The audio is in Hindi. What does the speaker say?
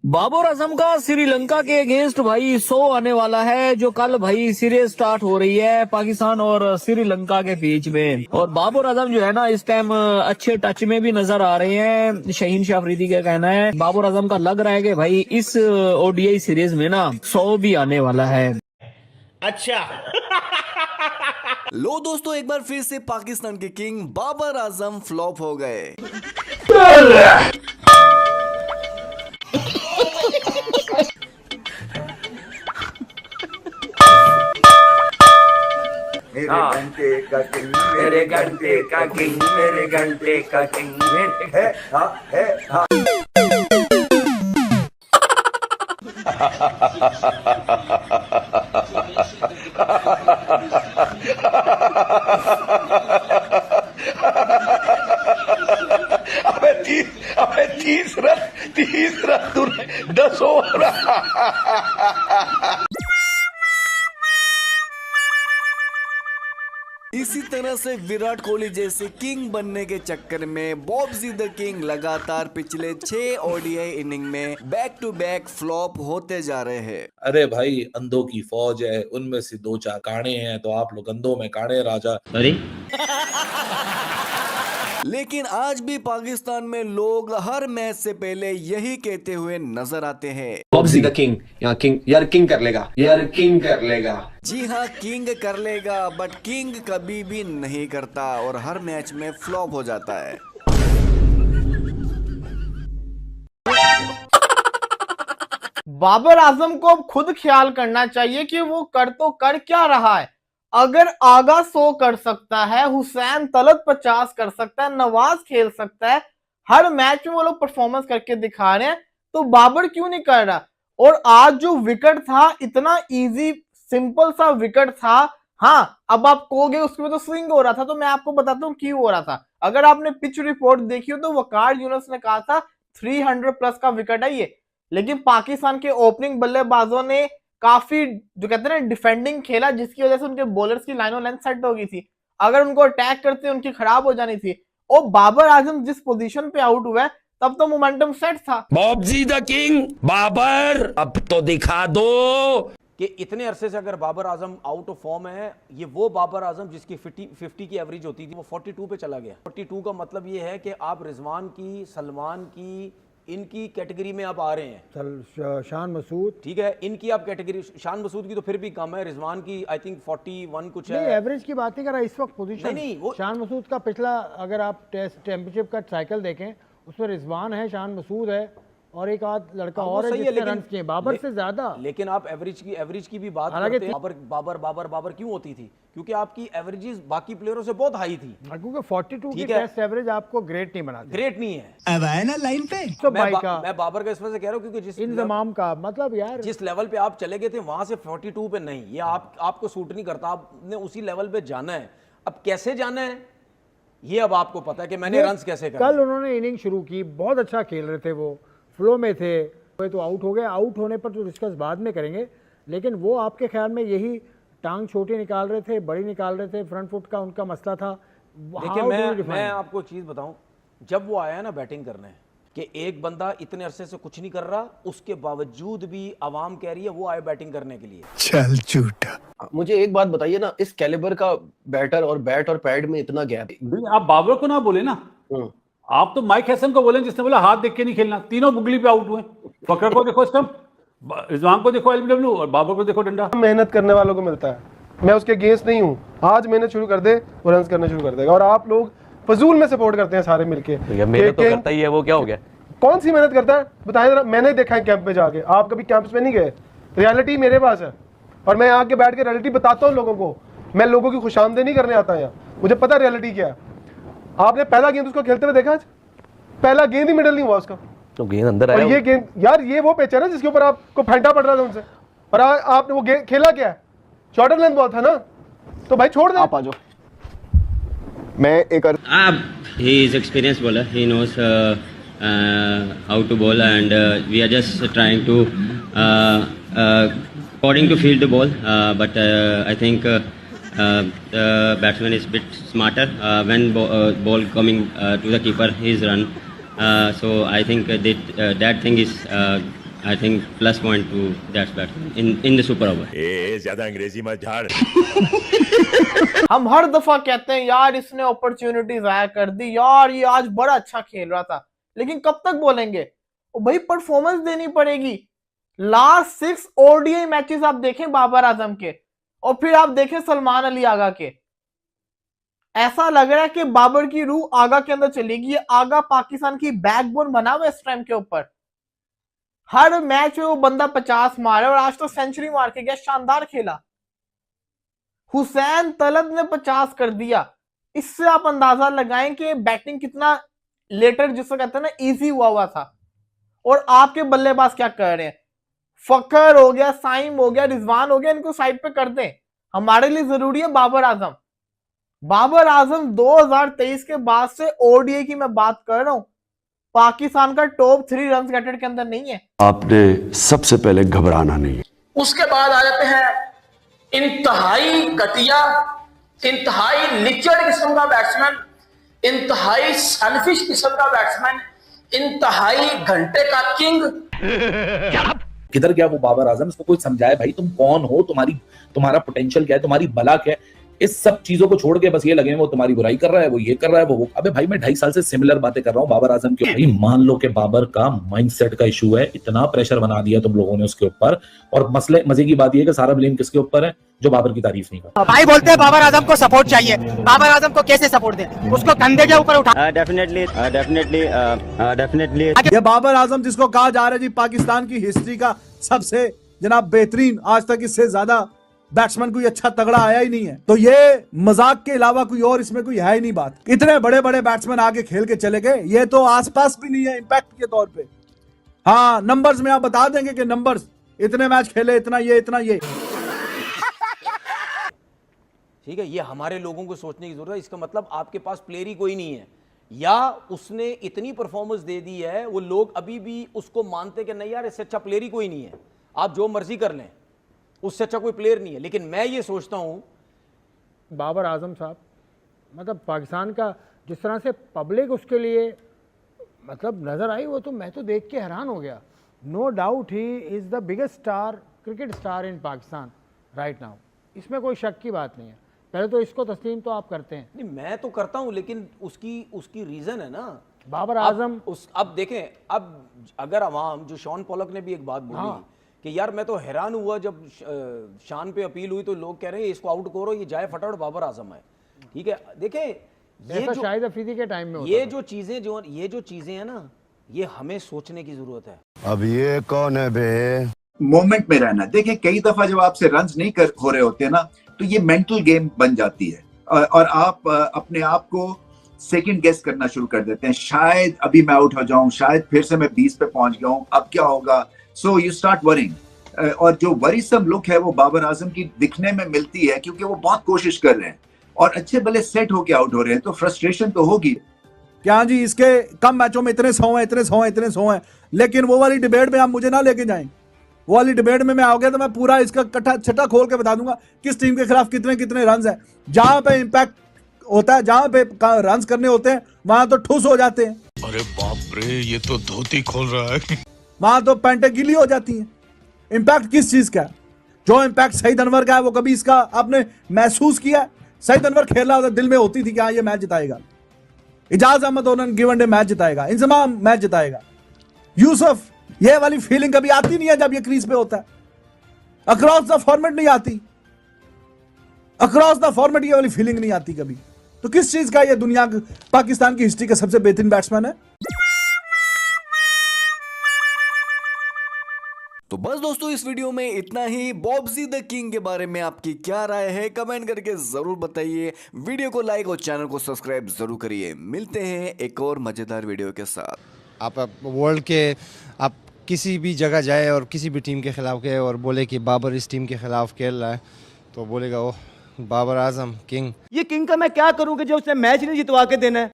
बाबर आजम का श्रीलंका के अगेंस्ट भाई 100 आने वाला है, जो कल भाई सीरीज स्टार्ट हो रही है पाकिस्तान और श्रीलंका के बीच में। और बाबर आजम जो है ना इस टाइम अच्छे टच में भी नजर आ रहे हैं। शाहीन शाह अफरीदी का कहना है बाबर आजम का लग रहा है कि भाई इस ओडीआई सीरीज में ना 100 भी आने वाला है। अच्छा। लो दोस्तों, एक बार फिर से पाकिस्तान के किंग बाबर आजम फ्लॉप हो गए। मेरे घंटे का किंग, मेरे घंटे का किंग, मेरे है हाँ। अबे तीसरा दूर 10 ओवर। इसी तरह से विराट कोहली जैसे किंग बनने के चक्कर में बॉब्जी द किंग लगातार पिछले 6 ओडीआई इनिंग में बैक टू बैक फ्लॉप होते जा रहे हैं। अरे भाई, अंधों की फौज है, उनमें से 2-4 काणे हैं, तो आप लोग अंधों में काणे राजा। लेकिन आज भी पाकिस्तान में लोग हर मैच से पहले यही कहते हुए नजर आते हैं, बॉब्जी द किंग, यहाँ किंग यार, किंग कर लेगा यार, किंग कर लेगा। जी हाँ, किंग कर लेगा, बट किंग कभी भी नहीं करता और हर मैच में फ्लॉप हो जाता है। बाबर आजम को अब खुद ख्याल करना चाहिए कि वो कर तो कर क्या रहा है। अगर आगा 100 कर सकता है, हुसैन तलत 50 कर सकता है, नवाज खेल सकता है, हर मैच में वो लोग परफॉर्मेंस करके दिखा रहे हैं, तो बाबर क्यों नहीं कर रहा। और आज जो विकेट था, इतना इजी सिंपल सा विकेट था। हाँ, अब आप कहोगे उसमें तो स्विंग हो रहा था, तो मैं आपको बताता हूँ क्यों हो रहा था। अगर आपने पिच रिपोर्ट देखी हो तो वकार यूनुस ने कहा था 300 प्लस का विकेट है ये, लेकिन पाकिस्तान के ओपनिंग बल्लेबाजों ने काफी जो कहते हैं ना डिफेंडिंग खेला, जिसकी वजह से उनके बॉलर्स की लाइनों लेंथ सेट हो गई थी। अगर उनको अटैक करते उनकी खराब हो जानी थी। और बाबर आजम जिस पोजीशन पे आउट हुआ है तब तो मोमेंटम सेट था। बॉब्जी द किंग बाबर, अब तो दिखा दो कि इतने अरसे से अगर Babar Azam out of form है, ये वो बाबर आजम जिसकी 50 की एवरेज होती थी वो 42 पे चला गया। 42 का मतलब ये है कि आप रिजवान की, सलमान की, इनकी कैटेगरी में आप आ रहे हैं। शान मसूद, ठीक है, इनकी आप कैटेगरी, शान मसूद की तो फिर भी कम है, रिजवान की आई थिंक 41 कुछ है। एवरेज की बात नहीं कर रहा इस वक्त पोजीशन। नहीं, वो शान मसूद का पिछला अगर आप टेस्ट चैंपियनशिप का साइकिल देखें, उसमें रिजवान है, शान मसूद है और एक आध लड़का और है जिसने रन किए बाबर से ज्यादा। लेकिन आप एवरेज की भी बात करते हैं। बाबर क्यों होती थी? क्योंकि आपकी एवरेजेस बाकी प्लेयरों से बहुत हाई थी। क्योंकि 42 की टेस्ट एवरेज आपको ग्रेट नहीं बनाती। ग्रेट नहीं है। अब आए ना लाइन पे। तो मैं बाबर का इस वजह से कह रहा हूं क्योंकि जिस इंतजाम का मतलब यार, जिस लेवल पे आप चले गए थे वहां से 42 पे नहीं, ये आपको सूट नहीं करता। आपने उसी लेवल पे जाना है। अब कैसे जाना है ये अब आपको पता है कि मैंने रन्स कैसे करने। कल उन्होंने इनिंग शुरू की, बहुत अच्छा खेल रहे थे, वो फ्लो में थे, तो आउट हो गए। आउट होने पर तो डिस्कस बाद में करेंगे, लेकिन वो आपके ख्याल में यही टांग छोटी निकाल रहे थे, बड़ी निकाल रहे थे, फ्रंट फुट का उनका मसला था। देखिए मैं आपको एक चीज बताऊं, जब वो आया ना बैटिंग करने, कि एक बंदा इतने अरसे से कुछ नहीं कर रहा, उसके बावजूद भी आवाम कह रही है वो आए बैटिंग करने के लिए। चल झूठा। मुझे एक बात बताइए ना, इस कैलिबर का बैटर और बैट और पैड में इतना गैप। आप बाबर को ना बोले ना, आप तो माइक हैसन को बोले जिसने बोला हाथ देख के नहीं खेलना। तीनों बुगली पे आउट हुए। फकर को देखो स्टंप, रिजवान को देखो एलबीडब्ल्यू और बाबर को देखो डंडा। मेहनत करने वालों को मिलता है, मैं उसके अगेंस्ट नहीं हूँ। आज मेहनत शुरू कर दे वो रन करना शुरू कर देगा। और आप लोग फजूल में सपोर्ट करते हैं सारे मिलके। मेहनत तो करता ही है, वो क्या हो गया? कौन सी मेहनत करता है बताएं जरा। मैंने देखा है कैंप में जाके, आप कभी कैंप्स में नहीं गए। रियलिटी मेरे पास है और मैं आके बैठ के रियलिटी बताता हूँ लोगों को। मैं लोगों की खुशामदी नहीं करने आता यहाँ, मुझे पता रियलिटी क्या है। आपने पहला गेंद उसको खेलते हुए देखा? आज पहला गेंद ही मिडल नहीं हुआ उसका, तो गेंद अंदर आया। ये गेंद यार, ये वो पिच है ना जिसके ऊपर आपको फेंटा पड़ रहा था उनसे, और आपने वो गेंद खेला क्या है? शॉर्टर लेंथ बॉल था ना, तो भाई छोड़ दे। आप आ जाओ। मैं एक he is experienced bowler. He knows how to bowl, and we are just trying to according to field the ball. But I think the batsman is a bit smarter when ball coming to the keeper. He's run. So I think that thing is I think +point to that batsman in the super over. ज्यादा अंग्रेजी मत झाड़। हम हर दफा कहते हैं यार इसने अपॉर्चुनिटी जाया कर दी, यार ये आज बड़ा अच्छा खेल रहा था, लेकिन कब तक बोलेंगे? भाई परफॉर्मेंस देनी पड़ेगी। लास्ट 6 ओडीआई मैचेस आप देखें बाबर आजम के, और फिर आप देखें सलमान अली आगा के। ऐसा लग रहा है कि बाबर की रूह आगा के अंदर चलेगी। आगा पाकिस्तान की बैकबोन बना हुआ इस टाइम के ऊपर। हर मैच में वो बंदा 50 मारे और आज तो सेंचुरी मार के गया, शानदार खेला। हुसैन तलब ने 50 कर दिया। इससे आप अंदाजा लगाएं कि बैटिंग कितना लेटर जिसको कहते हैं ना इजी हुआ था। और आपके बल्लेबाज क्या कर रहे हैं? फकर हो गया, साइम हो गया, रिजवान हो गया, इनको साइड पे कर दें। हमारे लिए जरूरी है बाबर आजम। बाबर आजम 2023 के बाद से ओडीआई की मैं बात कर रहा हूं, पाकिस्तान का टॉप 3 रन गेटर के अंदर नहीं है। आपने सबसे पहले घबराना नहीं। उसके बाद आ जाते हैं इंतहाई घटिया, इंतहाई निचड़ किस्म का बैट्समैन, इंतहाई सेल्फिश किस्म का बैट्समैन, इंतहाई घंटे का किंग। किधर गया वो बाबर आजम? इसको कोई समझाए भाई, तुम कौन हो, तुम्हारा पोटेंशियल क्या है, तुम्हारी बला क्या है। इस सब चीजों को छोड़ के बस ये लगे वो तुम्हारी बुराई कर रहा है, वो ये कर रहा है, वो। अबे भाई मैं 2.5 साल से सिमिलर बातें कर रहा हूँ बाबर आजम की। भाई मान लो कि बाबर का माइंडसेट का इशू है, इतना प्रेशर बना दिया तुम लोगों ने उसके ऊपर। और मजे की बात ये है कि सारा ब्लेम किसके ऊपर है? जो बाबर की तारीफ नहीं करता। भाई बोलते हैं बाबर आजम को सपोर्ट चाहिए, बाबर आजम को कैसे सपोर्ट दें? उसको कंधे के ऊपर उठा। डेफिनेटली ये बाबर आजम जिसको कहा जा रहा है जी पाकिस्तान की हिस्ट्री का सबसे जनाब बेहतरीन, आज तक इससे ज्यादा बैट्समैन कोई अच्छा तगड़ा आया ही नहीं है, तो ये मजाक के अलावा कोई और इसमें कोई है ही नहीं बात। इतने बड़े बड़े बैट्समैन आगे खेल के चले गए, ये तो आसपास भी नहीं है इंपैक्ट के तौर पे। हाँ नंबर्स में आप बता देंगे कि नंबर्स इतने मैच खेले, इतना ये। ठीक है, ये हमारे लोगों को सोचने की जरूरत है। इसका मतलब आपके पास प्लेयर ही कोई नहीं है, या उसने इतनी परफॉर्मेंस दे दी है, वो लोग अभी भी उसको मानते कि नहीं यार इससे अच्छा प्लेयर ही कोई नहीं है, आप जो मर्जी कर लें, उससे अच्छा कोई प्लेयर नहीं है। लेकिन मैं ये सोचता हूं बाबर आजम साहब मतलब पाकिस्तान का जिस तरह से पब्लिक उसके लिए मतलब नज़र आई, वो तो मैं तो देख के हैरान हो गया। No doubt he is the biggest star, cricket star in Pakistan right now, इसमें कोई शक की बात नहीं है। पहले तो इसको तस्लीम तो आप करते हैं। नहीं मैं तो करता हूं, लेकिन उसकी रीजन है ना बाबर आजम। अब देखें, अब अगर अवाम, जो शॉन पॉलक ने भी एक बात बोली कि यार मैं तो हैरान हुआ जब शान पे अपील हुई तो लोग कह रहे हैं इसको आउट करो, ये जाए फटाफट बाबर आजम है। ठीक है, देखें ये जो शाहिद अफरीदी के टाइम में ये जो चीजें हैं ना, ये हमें सोचने की जरूरत है। अब ये कौन है बे? मोमेंट में रहना। देखिए कई दफा जब आपसे रन्स नहीं हो रहे होते ना, तो ये मेंटल गेम बन जाती है और आप अपने आप को सेकंड गेस करना शुरू कर देते हैं। शायद अभी मैं आउट हो जाऊं, शायद फिर से मैं 20 पे पहुंच गया हूं, अब क्या होगा? So you start worrying. और जो वरीसम लुक है वो बाबर आजम की दिखने में मिलती है, क्योंकि वो बहुत कोशिश कर रहे हैं और अच्छे भले सेट होके आउट हो रहे हैं, तो फ्रस्ट्रेशन तो होगी। क्या जी इसके कम मैचों में इतने 100 हैं, लेकिन वो वाली डिबेट में आप मुझे ना लेके जाएं। वो वाली डिबेट में मैं आ गया तो मैं पूरा इसका कट्ठा छटा खोल के बता दूंगा किस टीम के खिलाफ कितने रन है। जहां पे इंपैक्ट होता है, जहां पे रन करने होते हैं, वहां तो ठुस हो जाते हैं। अरे बाप रे, ये तो धोती खोल रहा है। वहां तो पैंटें गीली हो जाती हैं। इंपैक्ट किस चीज का है? जो इंपैक्ट सईद अनवर का है, वो कभी इसका आपने महसूस किया? सईद अनवर खेल रहा होता, दिल में होती थी कि हाँ ये मैच जिताएगा, Ijaz Ahmed on a given day match जिताएगा, इंजमाम मैच जिताएगा, यूसुफ, ये वाली फीलिंग कभी आती नहीं है जब ये क्रीज पे होता है। अक्रॉस द फॉर्मेट नहीं आती, अक्रॉस द फॉर्मेट ये वाली फीलिंग नहीं आती कभी। तो किस चीज का ये दुनिया पाकिस्तान की हिस्ट्री का सबसे बेहतरीन बैट्समैन है। तो बस दोस्तों इस वीडियो में इतना ही। बॉब्जी द किंग के बारे में आपकी क्या राय है कमेंट करके जरूर बताइए। वीडियो को लाइक और चैनल को सब्सक्राइब जरूर करिए। मिलते हैं एक और मजेदार वीडियो के साथ। आप वर्ल्ड के आप किसी भी जगह जाए और किसी भी टीम के खिलाफ गए और बोले कि बाबर इस टीम के खिलाफ खेल रहा है, तो बोलेगा ओह बाबर आजम किंग। ये किंग का मैं क्या करूं कि जो उसने मैच नहीं जितवा के देना है।